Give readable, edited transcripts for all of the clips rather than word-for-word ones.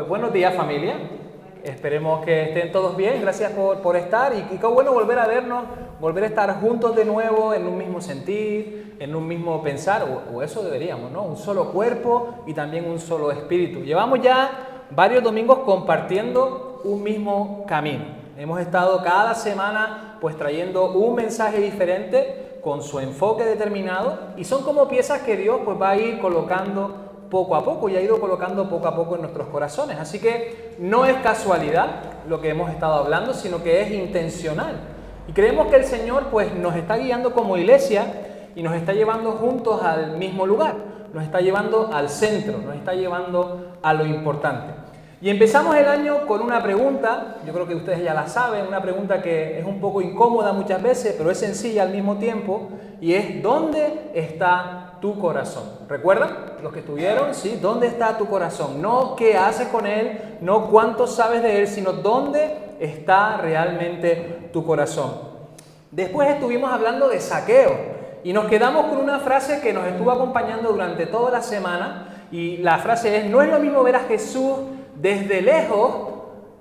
buenos días, familia. Esperemos que estén todos bien. Gracias por estar y qué bueno volver a vernos, volver a estar juntos de nuevo en un mismo sentir, en un mismo pensar, o eso deberíamos, ¿no? Un solo cuerpo y también un solo espíritu. Llevamos ya varios domingos compartiendo un mismo camino. Hemos estado cada semana pues trayendo un mensaje diferente con su enfoque determinado y son como piezas que Dios pues va a ir colocando poco a poco y ha ido colocando poco a poco en nuestros corazones. Así que no es casualidad lo que hemos estado hablando, sino que es intencional. Y creemos que el Señor pues nos está guiando como iglesia y nos está llevando juntos al mismo lugar, nos está llevando al centro, nos está llevando a lo importante. Y empezamos el año con una pregunta, yo creo que ustedes ya la saben, una pregunta que es un poco incómoda muchas veces, pero es sencilla al mismo tiempo, y es ¿dónde está tu corazón? ¿Recuerdan los que estuvieron? Sí, ¿dónde está tu corazón? No qué haces con él, no cuánto sabes de él, sino dónde está realmente tu corazón. Después estuvimos hablando de Zaqueo y nos quedamos con una frase que nos estuvo acompañando durante toda la semana, y la frase es: no es lo mismo ver a Jesús desde lejos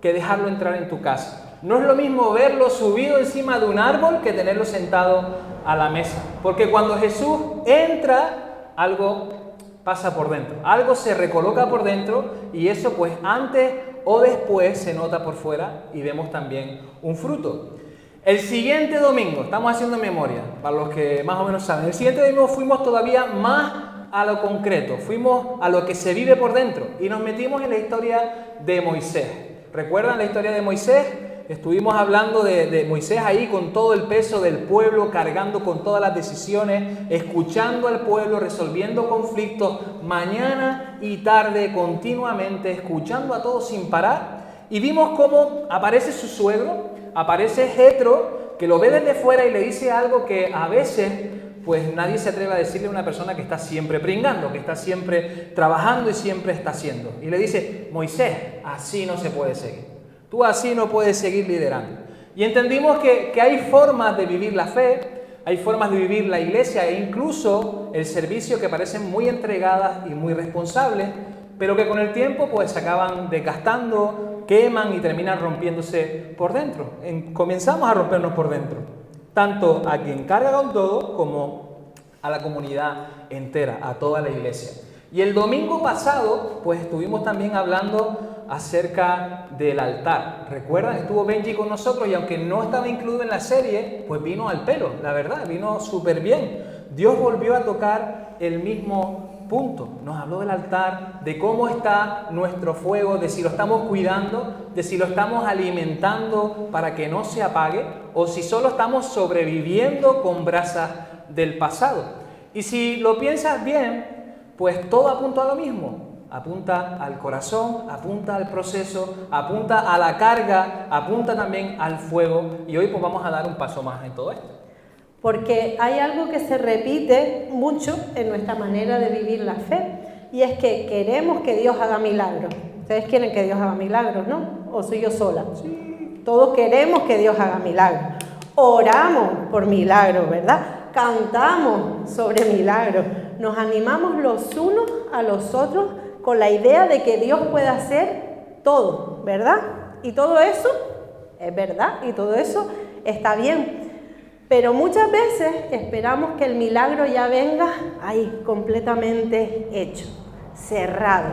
que dejarlo entrar en tu casa. No es lo mismo verlo subido encima de un árbol que tenerlo sentado a la mesa. Porque cuando Jesús entra, algo pasa por dentro, algo se recoloca por dentro, y eso pues antes o después se nota por fuera y vemos también un fruto. El siguiente domingo, estamos haciendo memoria, para los que más o menos saben, el siguiente domingo fuimos todavía más a lo concreto, fuimos a lo que se vive por dentro y nos metimos en la historia de Moisés. ¿Recuerdan la historia de Moisés? Estuvimos hablando de Moisés ahí con todo el peso del pueblo, cargando con todas las decisiones, escuchando al pueblo, resolviendo conflictos mañana y tarde, continuamente, escuchando a todos sin parar. Y vimos cómo aparece su suegro, aparece Jetro, que lo ve desde fuera y le dice algo que a veces pues nadie se atreve a decirle a una persona que está siempre pringando, que está siempre trabajando y siempre está haciendo. Y le dice: Moisés, así no se puede seguir. Tú así no puedes seguir liderando. Y entendimos que hay formas de vivir la fe, hay formas de vivir la iglesia e incluso el servicio que parecen muy entregadas y muy responsables, pero que con el tiempo pues se acaban desgastando, queman y terminan rompiéndose por dentro. Comenzamos a rompernos por dentro. Tanto a quien carga con todo como a la comunidad entera, a toda la iglesia. Y el domingo pasado, pues estuvimos también hablando acerca del altar. ¿Recuerdan? Estuvo Benji con nosotros y aunque no estaba incluido en la serie, pues vino al pelo, la verdad, vino súper bien. Dios volvió a tocar el mismo punto. Nos habló del altar, de cómo está nuestro fuego, de si lo estamos cuidando, de si lo estamos alimentando para que no se apague, o si solo estamos sobreviviendo con brasas del pasado. Y si lo piensas bien, pues todo apunta a lo mismo. Apunta al corazón, apunta al proceso, apunta a la carga, apunta también al fuego. Y hoy pues vamos a dar un paso más en todo esto. Porque hay algo que se repite mucho en nuestra manera de vivir la fe, y es que queremos que Dios haga milagros. Ustedes quieren que Dios haga milagros, ¿no? ¿O soy yo sola? Sí. Todos queremos que Dios haga milagros. Oramos por milagros, ¿verdad? Cantamos sobre milagros. Nos animamos los unos a los otros con la idea de que Dios puede hacer todo, ¿verdad? Y todo eso es verdad y todo eso está bien. Pero muchas veces esperamos que el milagro ya venga ahí, completamente hecho, cerrado,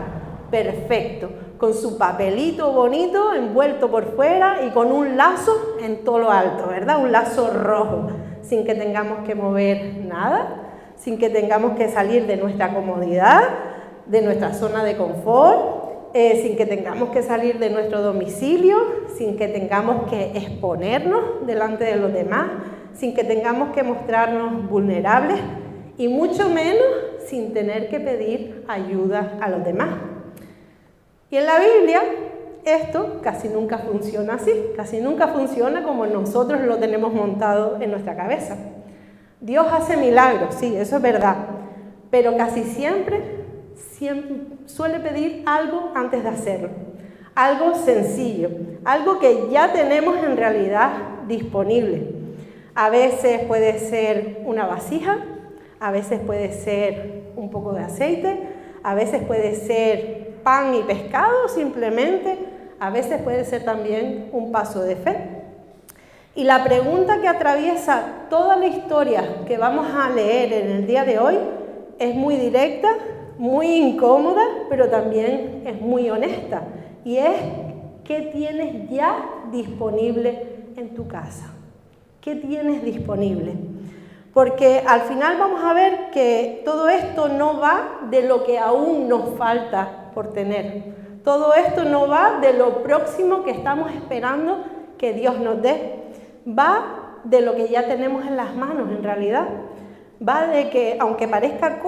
perfecto, con su papelito bonito envuelto por fuera y con un lazo en todo lo alto, ¿verdad? Un lazo rojo, sin que tengamos que mover nada, sin que tengamos que salir de nuestra comodidad, de nuestra zona de confort, sin que tengamos que salir de nuestro domicilio, sin que tengamos que exponernos delante de los demás, sin que tengamos que mostrarnos vulnerables y mucho menos sin tener que pedir ayuda a los demás. Y en la Biblia esto casi nunca funciona así, casi nunca funciona como nosotros lo tenemos montado en nuestra cabeza. Dios hace milagros, sí, eso es verdad, pero casi siempre suele pedir algo antes de hacerlo, algo sencillo, algo que ya tenemos en realidad disponible. A veces puede ser una vasija, a veces puede ser un poco de aceite, a veces puede ser pan y pescado simplemente, a veces puede ser también un paso de fe. Y la pregunta que atraviesa toda la historia que vamos a leer en el día de hoy es muy directa, muy incómoda, pero también es muy honesta. Y es, ¿qué tienes ya disponible en tu casa? ¿Qué tienes disponible? Porque al final vamos a ver que todo esto no va de lo que aún nos falta por tener. Todo esto no va de lo próximo que estamos esperando que Dios nos dé. Va de lo que ya tenemos en las manos en realidad. Va de que, aunque parezca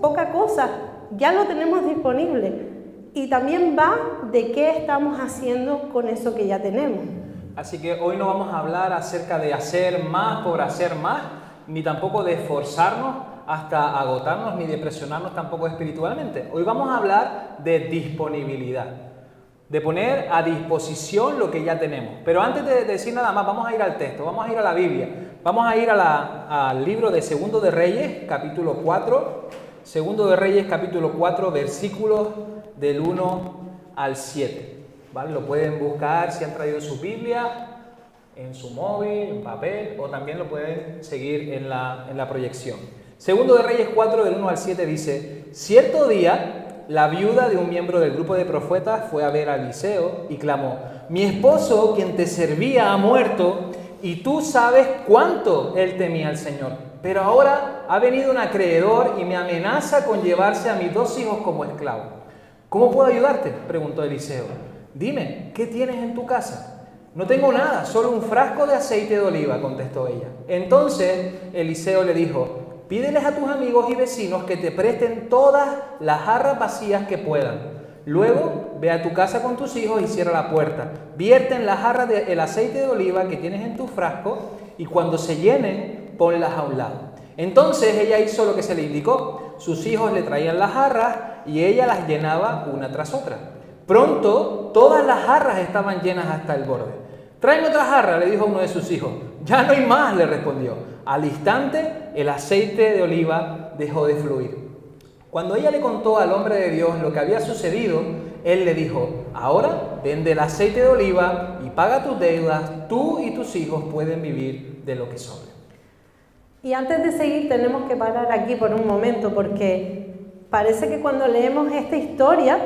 poca cosa, ya lo tenemos disponible. Y también va de qué estamos haciendo con eso que ya tenemos. Así que hoy no vamos a hablar acerca de hacer más por hacer más, ni tampoco de esforzarnos hasta agotarnos, ni de presionarnos tampoco espiritualmente. Hoy vamos a hablar de disponibilidad, de poner a disposición lo que ya tenemos. Pero antes de decir nada más, vamos a ir al texto, vamos a ir a la Biblia. Vamos a ir al libro de Segundo de Reyes, capítulo 4. Segundo de Reyes, capítulo 4, versículos del 1 al 7. ¿Vale? Lo pueden buscar si han traído su Biblia, en su móvil, en papel, o también lo pueden seguir en la proyección. Segundo de Reyes 4, del 1 al 7 dice: Cierto día, la viuda de un miembro del grupo de profetas fue a ver a Eliseo y clamó: Mi esposo, quien te servía, ha muerto, y tú sabes cuánto él temía al Señor. Pero ahora ha venido un acreedor y me amenaza con llevarse a mis 2 hijos como esclavos. ¿Cómo puedo ayudarte?, preguntó Eliseo. Dime, ¿qué tienes en tu casa? No tengo nada, solo un frasco de aceite de oliva, contestó ella. Entonces Eliseo le dijo: Pídeles a tus amigos y vecinos que te presten todas las jarras vacías que puedan. Luego ve a tu casa con tus hijos y cierra la puerta. Vierte en las jarras el aceite de oliva que tienes en tu frasco y cuando se llenen, ponlas a un lado. Entonces ella hizo lo que se le indicó. Sus hijos le traían las jarras y ella las llenaba una tras otra. Pronto todas las jarras estaban llenas hasta el borde. Tráeme otra jarra, le dijo uno de sus hijos. Ya no hay más, le respondió. Al instante el aceite de oliva dejó de fluir. Cuando ella le contó al hombre de Dios lo que había sucedido, él le dijo: Ahora vende el aceite de oliva y paga tus deudas. Tú y tus hijos pueden vivir de lo que sobra. Y antes de seguir tenemos que parar aquí por un momento, porque parece que cuando leemos esta historia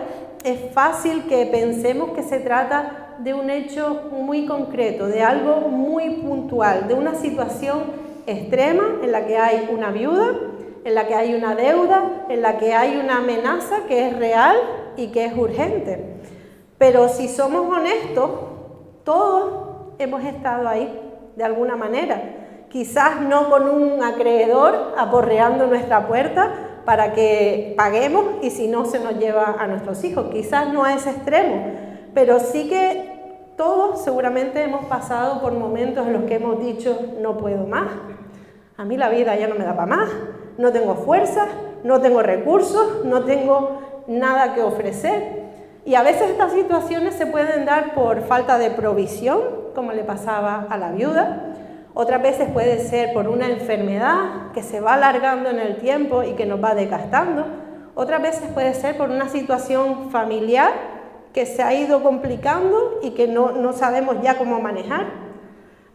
es fácil que pensemos que se trata de un hecho muy concreto, de algo muy puntual, de una situación extrema en la que hay una viuda, en la que hay una deuda, en la que hay una amenaza que es real y que es urgente. Pero si somos honestos, todos hemos estado ahí de alguna manera. Quizás no con un acreedor aporreando nuestra puerta para que paguemos y si no se nos lleva a nuestros hijos. Quizás no a ese extremo, pero sí que todos seguramente hemos pasado por momentos en los que hemos dicho: no puedo más, a mí la vida ya no me da para más, no tengo fuerzas, no tengo recursos, no tengo nada que ofrecer. Y a veces estas situaciones se pueden dar por falta de provisión, como le pasaba a la viuda. Otras veces puede ser por una enfermedad que se va alargando en el tiempo y que nos va desgastando. Otras veces puede ser por una situación familiar que se ha ido complicando y que no sabemos ya cómo manejar.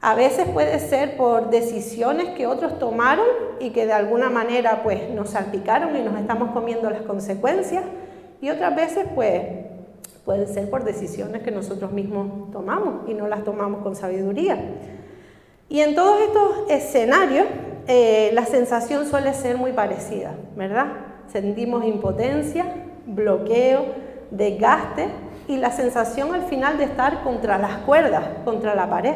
A veces puede ser por decisiones que otros tomaron y que de alguna manera pues nos salpicaron y nos estamos comiendo las consecuencias. Y otras veces pues pueden ser por decisiones que nosotros mismos tomamos y no las tomamos con sabiduría. Y en todos estos escenarios la sensación suele ser muy parecida, ¿verdad? Sentimos impotencia, bloqueo, desgaste y la sensación al final de estar contra las cuerdas, contra la pared.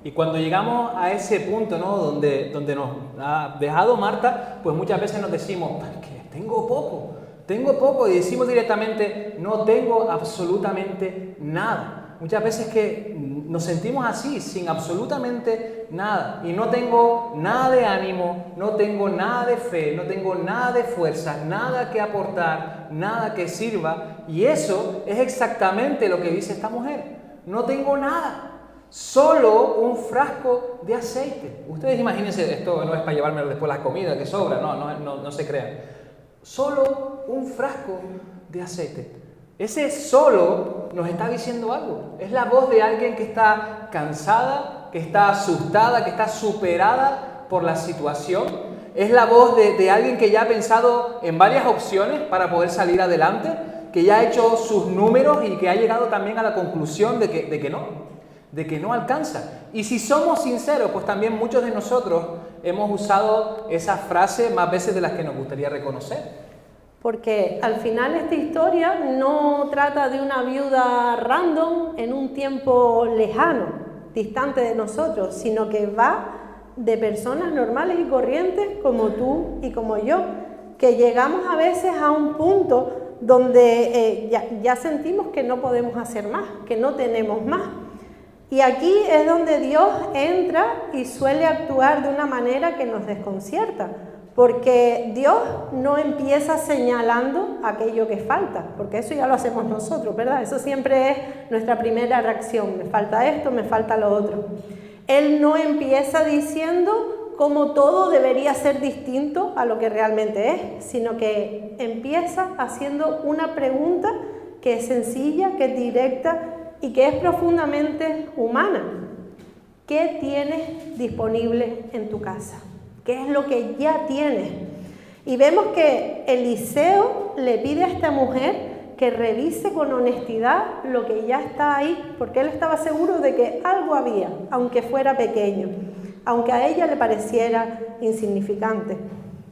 Y cuando llegamos a ese punto, ¿no?, donde nos ha dejado Marta, pues muchas veces nos decimos: que tengo poco, y decimos directamente: no tengo absolutamente nada. Muchas veces que nos sentimos así, sin absolutamente nada, y no tengo nada de ánimo, no tengo nada de fe, no tengo nada de fuerza, nada que aportar, nada que sirva, y eso es exactamente lo que dice esta mujer: no tengo nada. Solo un frasco de aceite. Ustedes imagínense, esto no es para llevarme después la comida que sobra, no se crean. Solo un frasco de aceite. Ese solo nos está diciendo algo. Es la voz de alguien que está cansada, que está asustada, que está superada por la situación. Es la voz de alguien que ya ha pensado en varias opciones para poder salir adelante, que ya ha hecho sus números y que ha llegado también a la conclusión de que no alcanza. Y si somos sinceros, pues también muchos de nosotros hemos usado esa frase más veces de las que nos gustaría reconocer. Porque al final esta historia no trata de una viuda random en un tiempo lejano, distante de nosotros, sino que va de personas normales y corrientes como tú y como yo, que llegamos a veces a un punto donde ya sentimos que no podemos hacer más, que no tenemos más. Y aquí es donde Dios entra y suele actuar de una manera que nos desconcierta. Porque Dios no empieza señalando aquello que falta, porque eso ya lo hacemos nosotros, ¿verdad? Eso siempre es nuestra primera reacción, me falta esto, me falta lo otro. Él no empieza diciendo cómo todo debería ser distinto a lo que realmente es, sino que empieza haciendo una pregunta que es sencilla, que es directa y que es profundamente humana. ¿Qué tienes disponible en tu casa? ¿Qué es lo que ya tienes? Y vemos que Eliseo le pide a esta mujer que revise con honestidad lo que ya está ahí, porque él estaba seguro de que algo había, aunque fuera pequeño, aunque a ella le pareciera insignificante.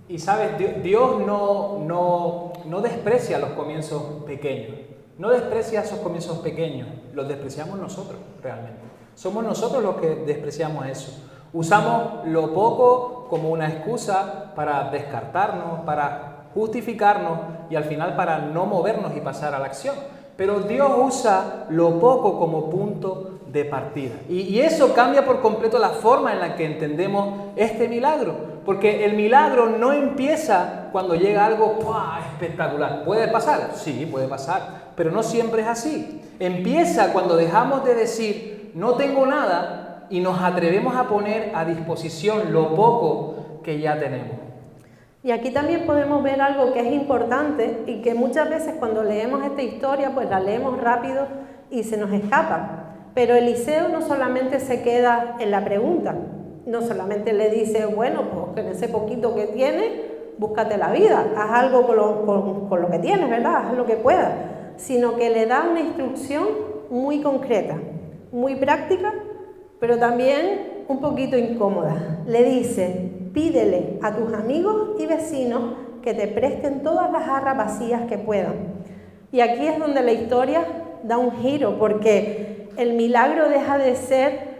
Y sabes, Dios no desprecia los comienzos pequeños, no desprecia esos comienzos pequeños, los despreciamos nosotros realmente. Somos nosotros los que despreciamos eso. Usamos lo poco como una excusa para descartarnos, para justificarnos y al final para no movernos y pasar a la acción. Pero Dios usa lo poco como punto de partida. Y eso cambia por completo la forma en la que entendemos este milagro. Porque el milagro no empieza cuando llega algo espectacular. ¿Puede pasar? Sí, puede pasar. Pero no siempre es así. Empieza cuando dejamos de decir, no tengo nada, y nos atrevemos a poner a disposición lo poco que ya tenemos. Y aquí también podemos ver algo que es importante y que muchas veces cuando leemos esta historia pues la leemos rápido y se nos escapa. Pero Eliseo no solamente se queda en la pregunta, no solamente le dice, bueno, pues en ese poquito que tienes, búscate la vida, haz algo con lo que tienes, ¿verdad? Haz lo que puedas, sino que le da una instrucción muy concreta, muy práctica, pero también un poquito incómoda. Le dice, pídele a tus amigos y vecinos que te presten todas las jarras vacías que puedan. Y aquí es donde la historia da un giro, porque el milagro deja de ser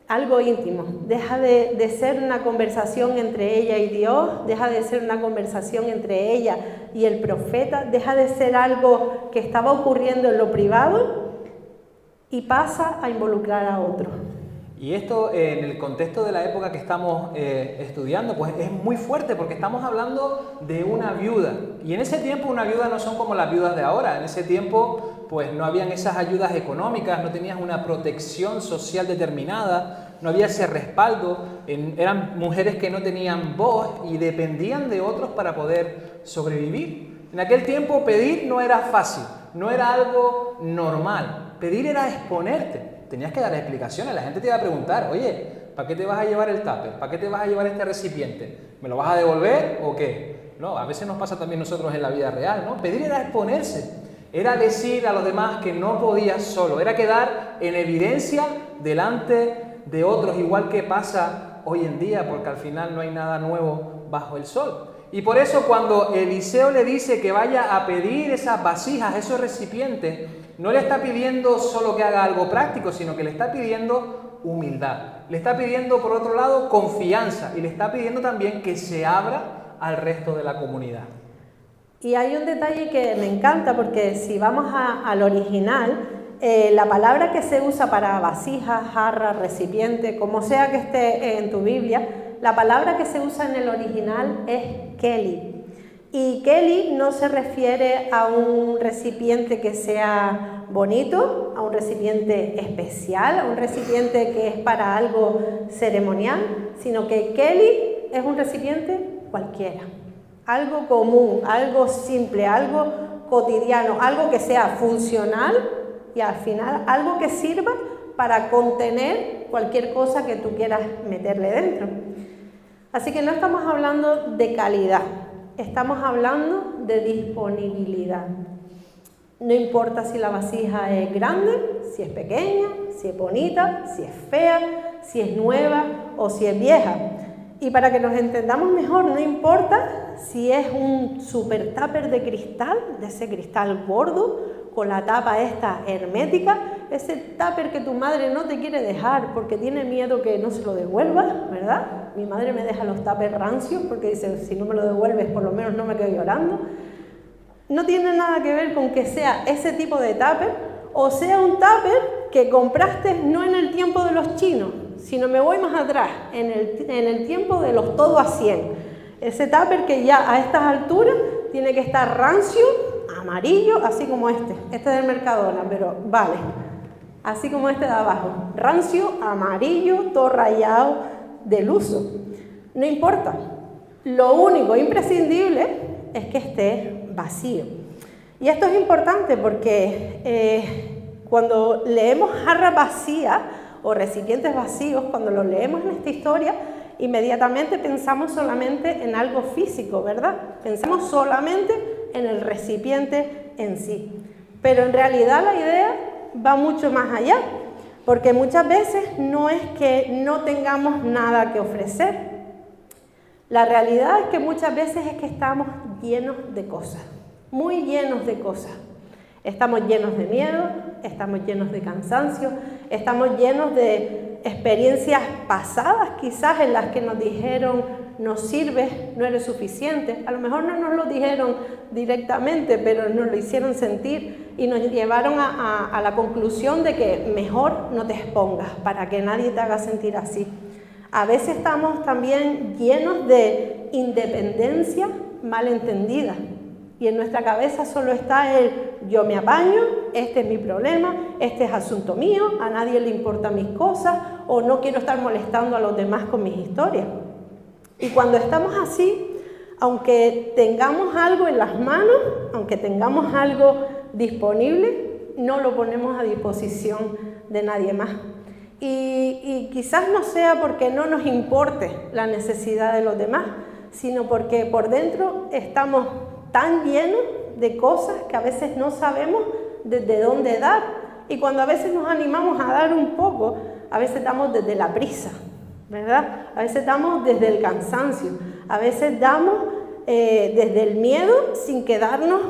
algo íntimo, deja de ser una conversación entre ella y Dios, deja de ser una conversación entre ella y el profeta, deja de ser algo que estaba ocurriendo en lo privado y pasa a involucrar a otros. Y esto en el contexto de la época que estamos estudiando, pues es muy fuerte porque estamos hablando de una viuda. Y en ese tiempo una viuda no son como las viudas de ahora. En ese tiempo pues no habían esas ayudas económicas, no tenías una protección social determinada, no había ese respaldo. Eran mujeres que no tenían voz y dependían de otros para poder sobrevivir. En aquel tiempo pedir no era fácil, no era algo normal. Pedir era exponerte. Tenías que dar explicaciones, la gente te iba a preguntar, oye, ¿para qué te vas a llevar el tupper? ¿Para qué te vas a llevar este recipiente? ¿Me lo vas a devolver o qué? No, a veces nos pasa también nosotros en la vida real, ¿no? Pedir era exponerse, era decir a los demás que no podías solo, era quedar en evidencia delante de otros, igual que pasa hoy en día, porque al final no hay nada nuevo bajo el sol. Y por eso cuando Eliseo le dice que vaya a pedir esas vasijas, esos recipientes, no le está pidiendo solo que haga algo práctico, sino que le está pidiendo humildad. Le está pidiendo, por otro lado, confianza y le está pidiendo también que se abra al resto de la comunidad. Y hay un detalle que me encanta porque si vamos al original, la palabra que se usa para vasija, jarra, recipiente, como sea que esté en tu Biblia, la palabra que se usa en el original es keli. Y keli no se refiere a un recipiente que sea bonito, a un recipiente especial, a un recipiente que es para algo ceremonial, sino que keli es un recipiente cualquiera, algo común, algo simple, algo cotidiano, algo que sea funcional y al final algo que sirva para contener cualquier cosa que tú quieras meterle dentro. Así que no estamos hablando de calidad, estamos hablando de disponibilidad. No importa si la vasija es grande, si es pequeña, si es bonita, si es fea, si es nueva o si es vieja. Y para que nos entendamos mejor, no importa si es un super tupper de cristal, de ese cristal gordo, con la tapa esta hermética, ese tupper que tu madre no te quiere dejar porque tiene miedo que no se lo devuelvas, ¿verdad? Mi madre me deja los tuppers rancios porque dice, si no me lo devuelves por lo menos no me quedo llorando. No tiene nada que ver con que sea ese tipo de tupper o sea un tupper que compraste no en el tiempo de los chinos, sino me voy más atrás, en el tiempo de los todo a 100. Ese tupper que ya a estas alturas tiene que estar rancio, amarillo, así como este. Este es del Mercadona, pero vale. Así como este de abajo. Rancio, amarillo, todo rayado del uso. No importa. Lo único imprescindible es que esté vacío. Y esto es importante porque cuando leemos jarra vacía o recipientes vacíos, cuando lo leemos en esta historia, inmediatamente pensamos solamente en algo físico, ¿verdad? Pensamos solamente en el recipiente en sí. Pero en realidad la idea va mucho más allá, porque muchas veces no es que no tengamos nada que ofrecer. La realidad es que muchas veces es que estamos llenos de cosas, muy llenos de cosas. Estamos llenos de miedo, estamos llenos de cansancio, estamos llenos de experiencias pasadas quizás en las que nos dijeron no sirves, no eres suficiente. A lo mejor no nos lo dijeron directamente, pero nos lo hicieron sentir y nos llevaron a la conclusión de que mejor no te expongas para que nadie te haga sentir así. A veces estamos también llenos de independencia malentendida. Y en nuestra cabeza solo está el yo me apaño, este es mi problema, este es asunto mío, a nadie le importan mis cosas o no quiero estar molestando a los demás con mis historias. Y cuando estamos así, aunque tengamos algo en las manos, aunque tengamos algo disponible, no lo ponemos a disposición de nadie más. Y quizás no sea porque no nos importe la necesidad de los demás, sino porque por dentro estamos tan llenos de cosas que a veces no sabemos desde dónde dar. Y cuando a veces nos animamos a dar un poco, a veces damos desde la prisa, ¿verdad? A veces damos desde el cansancio, a veces damos desde el miedo sin quedarnos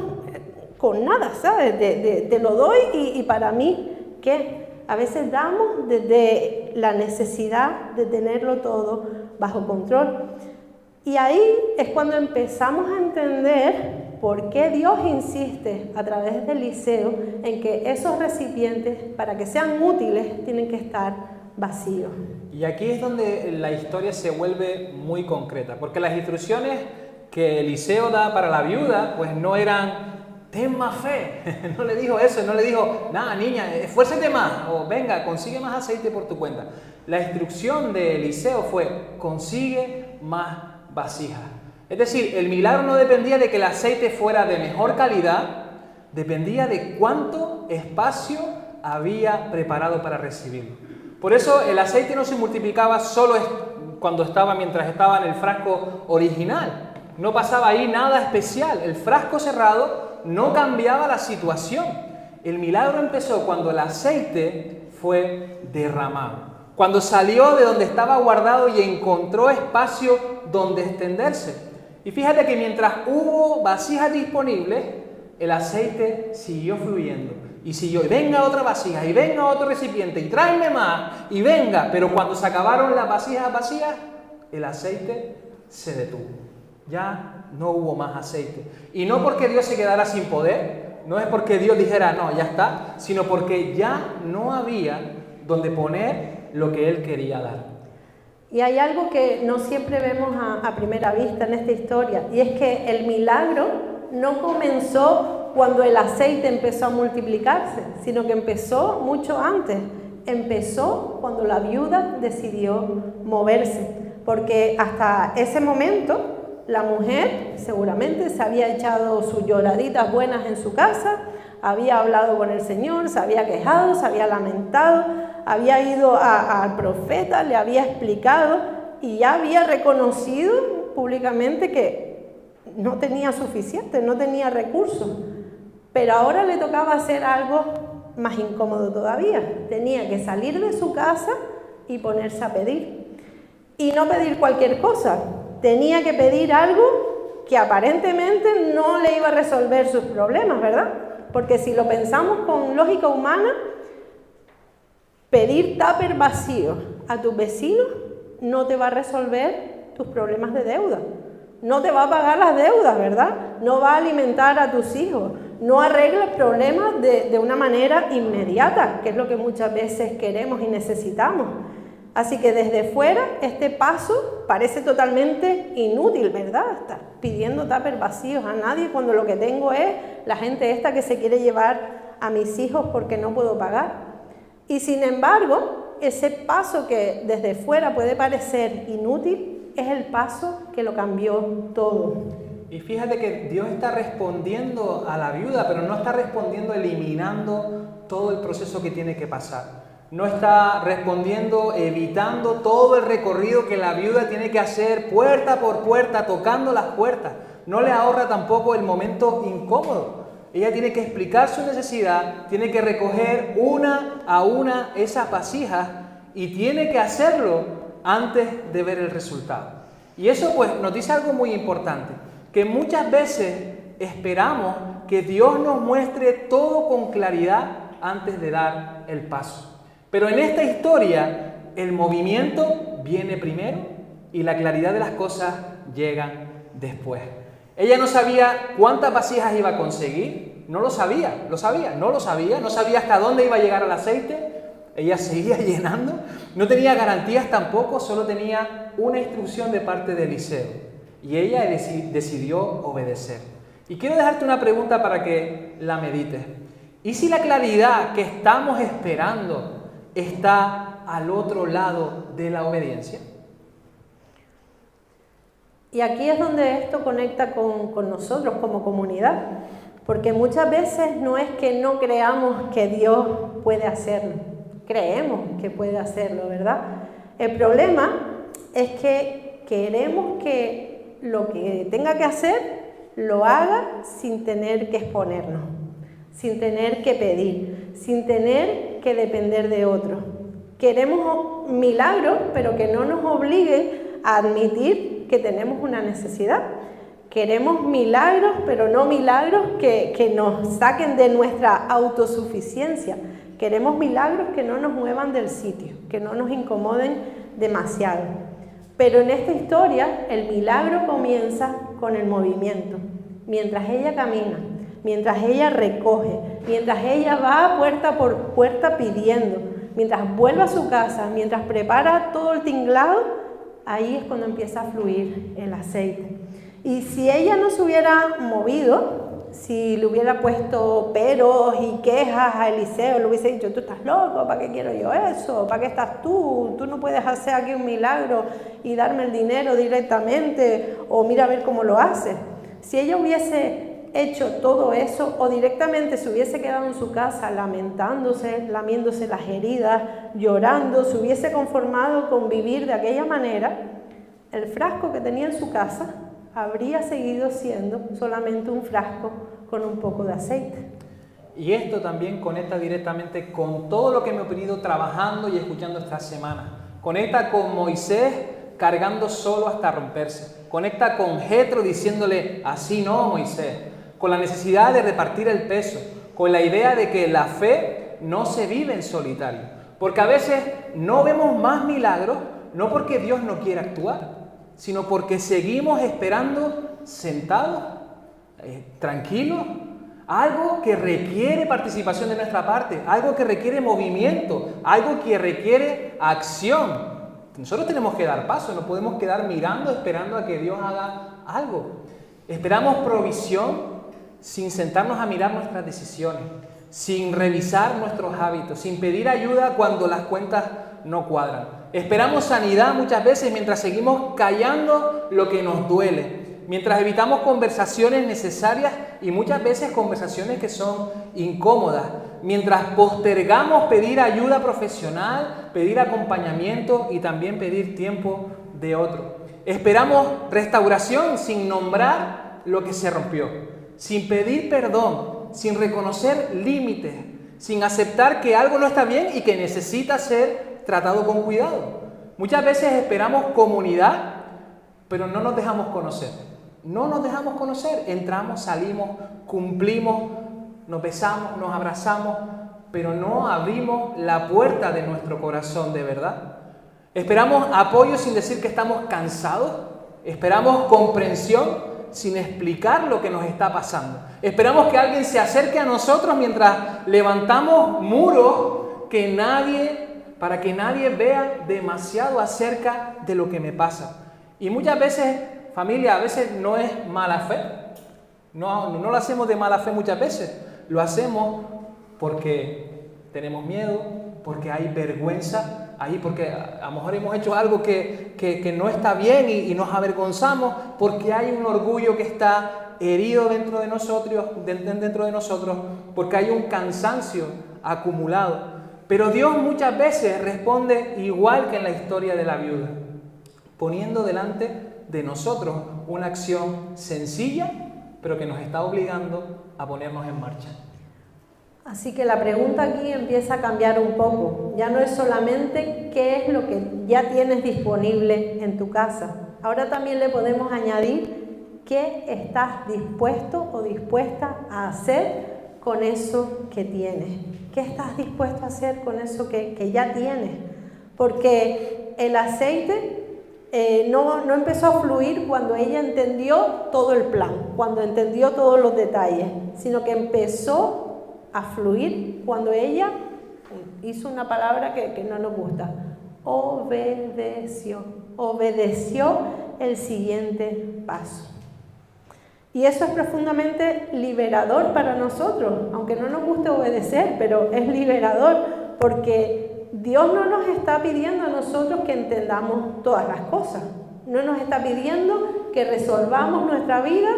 con nada, ¿sabes? Te lo doy y para mí, ¿qué? A veces damos desde la necesidad de tenerlo todo bajo control. Y ahí es cuando empezamos a entender por qué Dios insiste a través de Eliseo en que esos recipientes, para que sean útiles, tienen que estar vacíos. Y aquí es donde la historia se vuelve muy concreta, porque las instrucciones que Eliseo da para la viuda, pues no eran ten más fe, no le dijo eso, no le dijo nada niña, esfuérzate más, o venga, consigue más aceite por tu cuenta. La instrucción de Eliseo fue consigue más vasijas. Es decir, el milagro no dependía de que el aceite fuera de mejor calidad, dependía de cuánto espacio había preparado para recibirlo. Por eso el aceite no se multiplicaba solo mientras estaba en el frasco original. No pasaba ahí nada especial. El frasco cerrado no cambiaba la situación. El milagro empezó cuando el aceite fue derramado. Cuando salió de donde estaba guardado y encontró espacio donde extenderse. Y fíjate que mientras hubo vasijas disponibles, el aceite siguió fluyendo. Y siguió, y venga otra vasija, y venga otro recipiente, y tráeme más, y venga. Pero cuando se acabaron las vasijas vacías, el aceite se detuvo. Ya no hubo más aceite. Y no porque Dios se quedara sin poder, no es porque Dios dijera, no, ya está, sino porque ya no había donde poner lo que Él quería dar. Y hay algo que no siempre vemos a primera vista en esta historia, y es que el milagro no comenzó cuando el aceite empezó a multiplicarse, sino que empezó mucho antes. Empezó cuando la viuda decidió moverse, porque hasta ese momento la mujer seguramente se había echado sus lloraditas buenas en su casa, había hablado con el Señor, se había quejado, se había lamentado, había ido al profeta, le había explicado y ya había reconocido públicamente que no tenía suficiente, no tenía recursos. Pero ahora le tocaba hacer algo más incómodo todavía. Tenía que salir de su casa y ponerse a pedir. Y no pedir cualquier cosa. Tenía que pedir algo que aparentemente no le iba a resolver sus problemas, ¿verdad? Porque si lo pensamos con lógica humana, pedir tupper vacío a tus vecinos no te va a resolver tus problemas de deuda. No te va a pagar las deudas, ¿verdad? No va a alimentar a tus hijos. No arregla problemas de una manera inmediata, que es lo que muchas veces queremos y necesitamos. Así que desde fuera este paso parece totalmente inútil, ¿verdad? Estar pidiendo tuppers vacíos a nadie cuando lo que tengo es la gente esta que se quiere llevar a mis hijos porque no puedo pagar. Y sin embargo, ese paso que desde fuera puede parecer inútil es el paso que lo cambió todo. Y fíjate que Dios está respondiendo a la viuda, pero no está respondiendo eliminando todo el proceso que tiene que pasar. No está respondiendo, evitando todo el recorrido que la viuda tiene que hacer puerta por puerta, tocando las puertas. No le ahorra tampoco el momento incómodo. Ella tiene que explicar su necesidad, tiene que recoger una a una esas vasijas y tiene que hacerlo antes de ver el resultado. Y eso pues nos dice algo muy importante, que muchas veces esperamos que Dios nos muestre todo con claridad antes de dar el paso. Pero en esta historia, el movimiento viene primero y la claridad de las cosas llega después. Ella no sabía cuántas vasijas iba a conseguir, no sabía hasta dónde iba a llegar el aceite. Ella seguía llenando, no tenía garantías tampoco, solo tenía una instrucción de parte de Eliseo. Y ella decidió obedecer. Y quiero dejarte una pregunta para que la medites. ¿Y si la claridad que estamos esperando está al otro lado de la obediencia? Y aquí es donde esto conecta con nosotros como comunidad, porque muchas veces no es que no creamos que Dios puede hacerlo, creemos que puede hacerlo, ¿verdad? El problema es que queremos que lo que tenga que hacer lo haga sin tener que exponernos, sin tener que pedir, sin tener que depender de otros. Queremos milagros, pero que no nos obliguen a admitir que tenemos una necesidad. Queremos milagros, pero no milagros que nos saquen de nuestra autosuficiencia. Queremos milagros que no nos muevan del sitio, que no nos incomoden demasiado. Pero en esta historia, el milagro comienza con el movimiento. Mientras ella camina, mientras ella recoge, mientras ella va puerta por puerta pidiendo, mientras vuelve a su casa, mientras prepara todo el tinglado, ahí es cuando empieza a fluir el aceite. Y si ella no se hubiera movido, si le hubiera puesto peros y quejas a Eliseo, le hubiese dicho, tú estás loco, ¿para qué quiero yo eso? ¿Para qué estás tú? Tú no puedes hacer aquí un milagro y darme el dinero directamente, o mira a ver cómo lo haces. Si ella hubiese hecho todo eso, o directamente se hubiese quedado en su casa lamentándose, lamiéndose las heridas, llorando, se hubiese conformado con vivir de aquella manera, el frasco que tenía en su casa habría seguido siendo solamente un frasco con un poco de aceite. Y esto también conecta directamente con todo lo que hemos venido trabajando y escuchando esta semana. Conecta con Moisés cargando solo hasta romperse. Conecta con Jetro diciéndole, así no, Moisés. Con la necesidad de repartir el peso. Con la idea de que la fe no se vive en solitario. Porque a veces no vemos más milagros, no porque Dios no quiera actuar, sino porque seguimos esperando sentados, tranquilos, algo que requiere participación de nuestra parte, algo que requiere movimiento, algo que requiere acción. Nosotros tenemos que dar paso, no podemos quedar mirando, esperando a que Dios haga algo. Esperamos provisión sin sentarnos a mirar nuestras decisiones, sin revisar nuestros hábitos, sin pedir ayuda cuando las cuentas no cuadran. Esperamos sanidad muchas veces mientras seguimos callando lo que nos duele. mientras evitamos conversaciones necesarias y muchas veces conversaciones que son incómodas, mientras postergamos pedir ayuda profesional, pedir acompañamiento y también pedir tiempo de otro. Esperamos restauración sin nombrar lo que se rompió, sin pedir perdón, sin reconocer límites, sin aceptar que algo no está bien y que necesita ser tratado con cuidado. Muchas veces esperamos comunidad, pero no nos dejamos conocer. No nos dejamos conocer. Entramos, salimos, cumplimos, nos besamos, nos abrazamos, pero no abrimos la puerta de nuestro corazón de verdad. Esperamos apoyo sin decir que estamos cansados. Esperamos comprensión sin explicar lo que nos está pasando. Esperamos que alguien se acerque a nosotros mientras levantamos muros para que nadie vea demasiado acerca de lo que me pasa. Y muchas veces, familia, a veces no es mala fe. No lo hacemos de mala fe muchas veces. Lo hacemos porque tenemos miedo, porque hay vergüenza ahí, porque a lo mejor hemos hecho algo que no está bien y nos avergonzamos, porque hay un orgullo que está herido dentro de nosotros, porque hay un cansancio acumulado. Pero Dios muchas veces responde igual que en la historia de la viuda, poniendo delante de nosotros una acción sencilla, pero que nos está obligando a ponernos en marcha. Así que la pregunta aquí empieza a cambiar un poco. Ya no es solamente qué es lo que ya tienes disponible en tu casa. Ahora también le podemos añadir qué estás dispuesto o dispuesta a hacer con eso que tienes. ¿Qué estás dispuesto a hacer con eso que ya tienes? Porque el aceite no empezó a fluir cuando ella entendió todo el plan, cuando entendió todos los detalles, sino que empezó a fluir cuando ella hizo una palabra que no nos gusta: obedeció el siguiente paso. Y eso es profundamente liberador para nosotros, aunque no nos guste obedecer, pero es liberador porque Dios no nos está pidiendo a nosotros que entendamos todas las cosas, no nos está pidiendo que resolvamos nuestra vida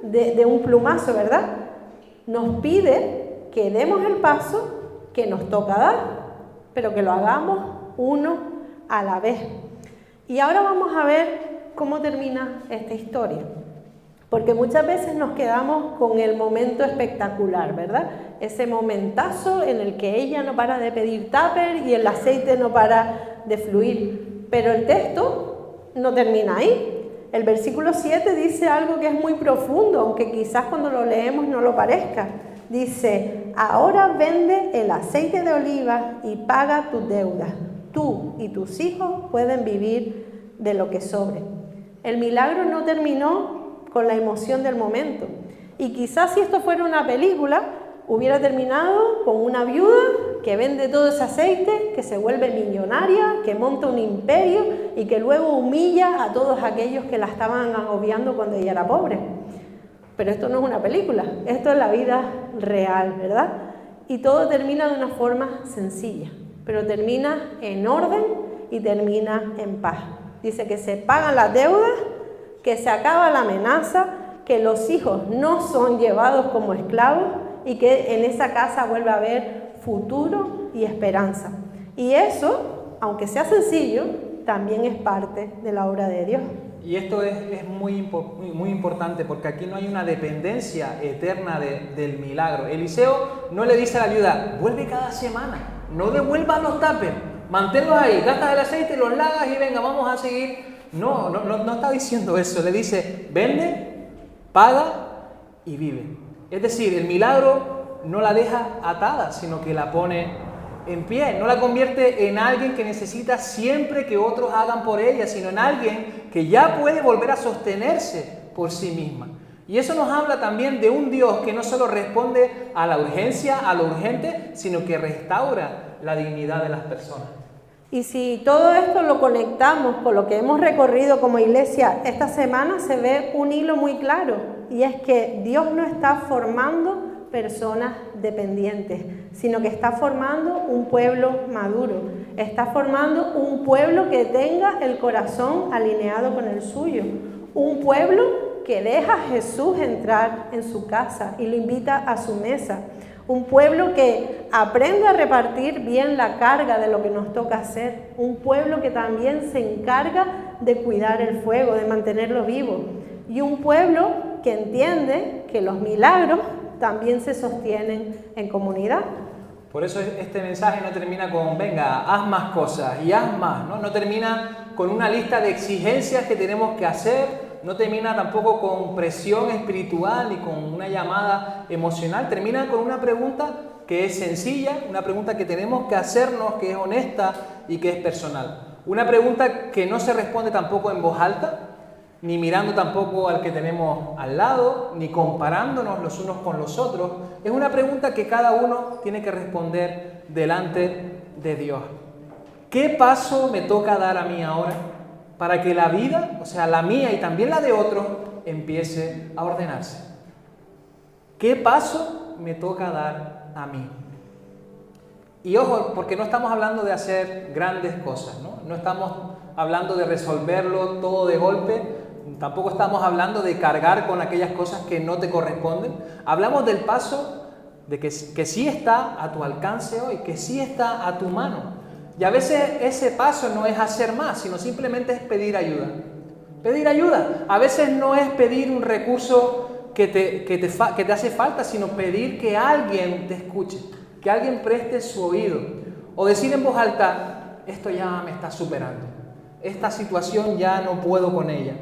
de un plumazo, ¿verdad? Nos pide que demos el paso que nos toca dar, pero que lo hagamos uno a la vez. Y ahora vamos a ver cómo termina esta historia, porque muchas veces nos quedamos con el momento espectacular, ¿verdad? Ese momentazo en el que ella no para de pedir tupper y el aceite no para de fluir, pero el texto no termina ahí. El versículo 7 dice algo que es muy profundo, aunque quizás cuando lo leemos no lo parezca. Dice: ahora vende el aceite de oliva y paga tus deudas. Tú y tus hijos pueden vivir de lo que sobre. El milagro no terminó con la emoción del momento. Y quizás si esto fuera una película, hubiera terminado con una viuda que vende todo ese aceite, que se vuelve millonaria, que monta un imperio y que luego humilla a todos aquellos que la estaban agobiando cuando ella era pobre. Pero esto no es una película, esto es la vida real, ¿verdad? Y todo termina de una forma sencilla, pero termina en orden y termina en paz. Dice que se pagan las deudas, que se acaba la amenaza, que los hijos no son llevados como esclavos y que en esa casa vuelve a haber futuro y esperanza. Y eso, aunque sea sencillo, también es parte de la obra de Dios. Y esto es muy importante porque aquí no hay una dependencia eterna del milagro. Eliseo no le dice a la viuda: vuelve cada semana, no devuelvas los tuppers, manténlos ahí, gastas el aceite, los lavas y venga, vamos a seguir. No está diciendo eso, le dice: vende, paga y vive. Es decir, el milagro no la deja atada, sino que la pone en pie, no la convierte en alguien que necesita siempre que otros hagan por ella, sino en alguien que ya puede volver a sostenerse por sí misma. Y eso nos habla también de un Dios que no solo responde a la urgencia, a lo urgente, sino que restaura la dignidad de las personas. Y si todo esto lo conectamos con lo que hemos recorrido como iglesia esta semana, se ve un hilo muy claro, y es que Dios no está formando personas dependientes, sino que está formando un pueblo maduro, está formando un pueblo que tenga el corazón alineado con el suyo, un pueblo que deja a Jesús entrar en su casa y lo invita a su mesa. Un pueblo que aprende a repartir bien la carga de lo que nos toca hacer. Un pueblo que también se encarga de cuidar el fuego, de mantenerlo vivo. Y un pueblo que entiende que los milagros también se sostienen en comunidad. Por eso este mensaje no termina con, venga, haz más cosas y haz más, ¿no? No termina con una lista de exigencias que tenemos que hacer, no termina tampoco con presión espiritual ni con una llamada emocional, termina con una pregunta que es sencilla, una pregunta que tenemos que hacernos, que es honesta y que es personal. Una pregunta que no se responde tampoco en voz alta, ni mirando tampoco al que tenemos al lado, ni comparándonos los unos con los otros. Es una pregunta que cada uno tiene que responder delante de Dios. ¿Qué paso me toca dar a mí ahora para que la vida, o sea, la mía y también la de otros, empiece a ordenarse? ¿Qué paso me toca dar a mí? Y ojo, porque no estamos hablando de hacer grandes cosas, ¿no? No estamos hablando de resolverlo todo de golpe, tampoco estamos hablando de cargar con aquellas cosas que no te corresponden. Hablamos del paso de que sí está a tu alcance hoy, que sí está a tu mano. Y a veces ese paso no es hacer más, sino simplemente es pedir ayuda. Pedir ayuda. A veces no es pedir un recurso que te hace falta, sino pedir que alguien te escuche, que alguien preste su oído. O decir en voz alta, esto ya me está superando, esta situación ya no puedo con ella.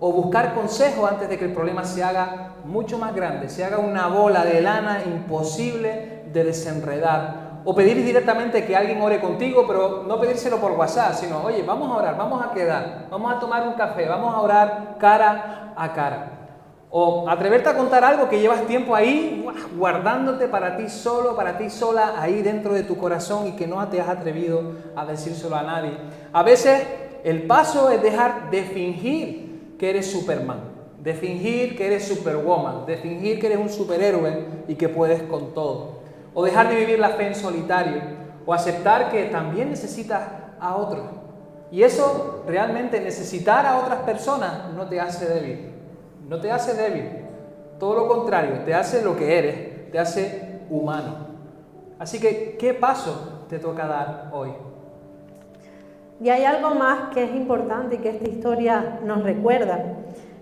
O buscar consejo antes de que el problema se haga mucho más grande, se haga una bola de lana imposible de desenredar. O pedir directamente que alguien ore contigo, pero no pedírselo por WhatsApp, sino, oye, vamos a orar, vamos a quedar, vamos a tomar un café, vamos a orar cara a cara. O atreverte a contar algo que llevas tiempo ahí, guardándote para ti solo, para ti sola, ahí dentro de tu corazón y que no te has atrevido a decírselo a nadie. A veces el paso es dejar de fingir que eres Superman, de fingir que eres Superwoman, de fingir que eres un superhéroe y que puedes con todo. O dejar de vivir la fe en solitario, o aceptar que también necesitas a otros. Y eso realmente, necesitar a otras personas, no te hace débil. No te hace débil. Todo lo contrario, te hace lo que eres, te hace humano. Así que, ¿qué paso te toca dar hoy? Y hay algo más que es importante y que esta historia nos recuerda.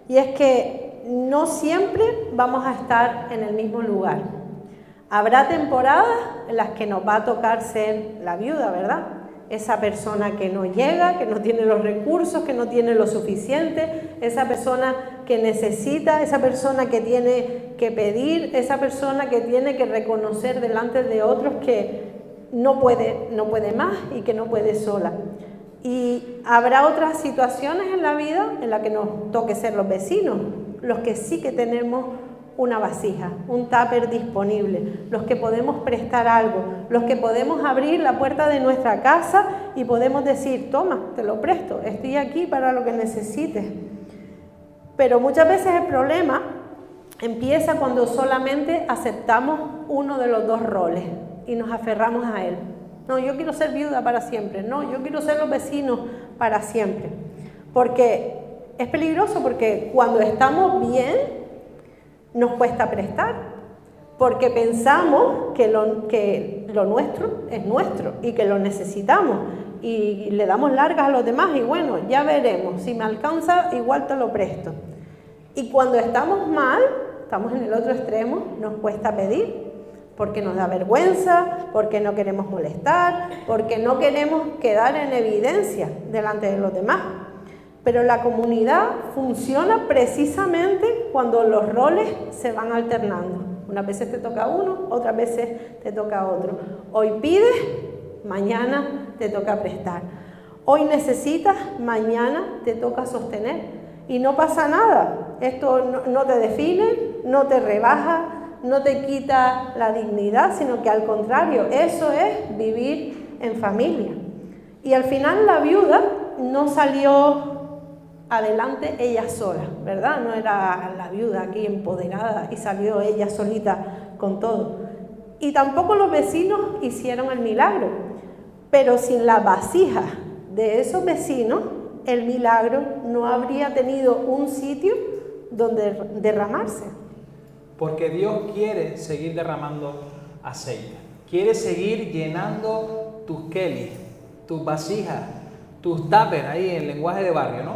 Y es que no siempre vamos a estar en el mismo lugar. Habrá temporadas en las que nos va a tocar ser la viuda, ¿verdad? Esa persona que no llega, que no tiene los recursos, que no tiene lo suficiente, esa persona que necesita, esa persona que tiene que pedir, esa persona que tiene que reconocer delante de otros que no puede más y que no puede sola. Y habrá otras situaciones en la vida en las que nos toque ser los vecinos, los que sí que tenemos una vasija, un tupper disponible, los que podemos prestar algo, los que podemos abrir la puerta de nuestra casa y podemos decir, toma, te lo presto, estoy aquí para lo que necesites. Pero muchas veces el problema empieza cuando solamente aceptamos uno de los dos roles y nos aferramos a él. No, yo quiero ser viuda para siempre, no, yo quiero ser los vecinos para siempre. Porque es peligroso, porque cuando estamos bien, nos cuesta prestar, porque pensamos que lo nuestro es nuestro y que lo necesitamos y le damos largas a los demás y bueno, ya veremos, si me alcanza igual te lo presto. Y cuando estamos mal, estamos en el otro extremo, nos cuesta pedir, porque nos da vergüenza, porque no queremos molestar, porque no queremos quedar en evidencia delante de los demás. Pero la comunidad funciona precisamente cuando los roles se van alternando. Unas veces te toca a uno, otras veces te toca a otro. Hoy pides, mañana te toca prestar. Hoy necesitas, mañana te toca sostener. Y no pasa nada. Esto no te define, no te rebaja, no te quita la dignidad, sino que al contrario, eso es vivir en familia. Y al final la viuda no salió adelante ella sola, ¿verdad? No era la viuda aquí empoderada y salió ella solita con todo. Y tampoco los vecinos hicieron el milagro, pero sin la vasija de esos vecinos, el milagro no habría tenido un sitio donde derramarse. Porque Dios quiere seguir derramando aceite. Quiere seguir llenando tus kelis, tus vasijas, tus tuppers, ahí en lenguaje de barrio, ¿no?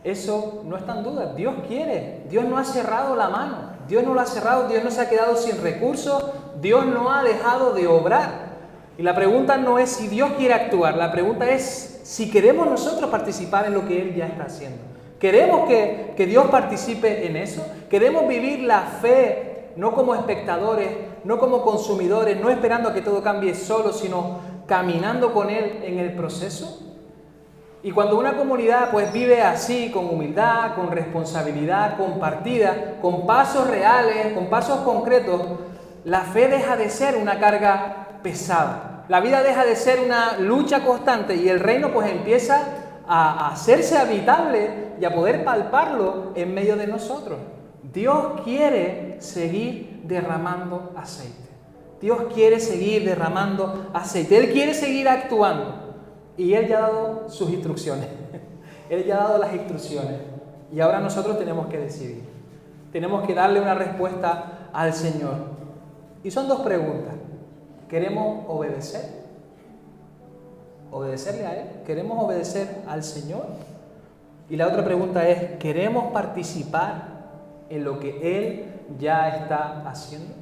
Eso no está en duda. Dios quiere. Dios no ha cerrado la mano. Dios no lo ha cerrado. Dios no se ha quedado sin recursos. Dios no ha dejado de obrar. Y la pregunta no es si Dios quiere actuar. La pregunta es si queremos nosotros participar en lo que Él ya está haciendo. ¿Queremos que Dios participe en eso? ¿Queremos vivir la fe no como espectadores, no como consumidores, no esperando a que todo cambie solo, sino caminando con Él en el proceso? Y cuando una comunidad pues vive así, con humildad, con responsabilidad compartida, con pasos reales, con pasos concretos, la fe deja de ser una carga pesada. La vida deja de ser una lucha constante y el reino pues empieza a hacerse habitable y a poder palparlo en medio de nosotros. Dios quiere seguir derramando aceite. Dios quiere seguir derramando aceite. Él quiere seguir actuando. Y Él ya ha dado sus instrucciones. Él ya ha dado las instrucciones. Y ahora nosotros tenemos que decidir. Tenemos que darle una respuesta al Señor. Y son dos preguntas. ¿Queremos obedecer? ¿Obedecerle a Él? ¿Queremos obedecer al Señor? Y la otra pregunta es, ¿queremos participar en lo que Él ya está haciendo?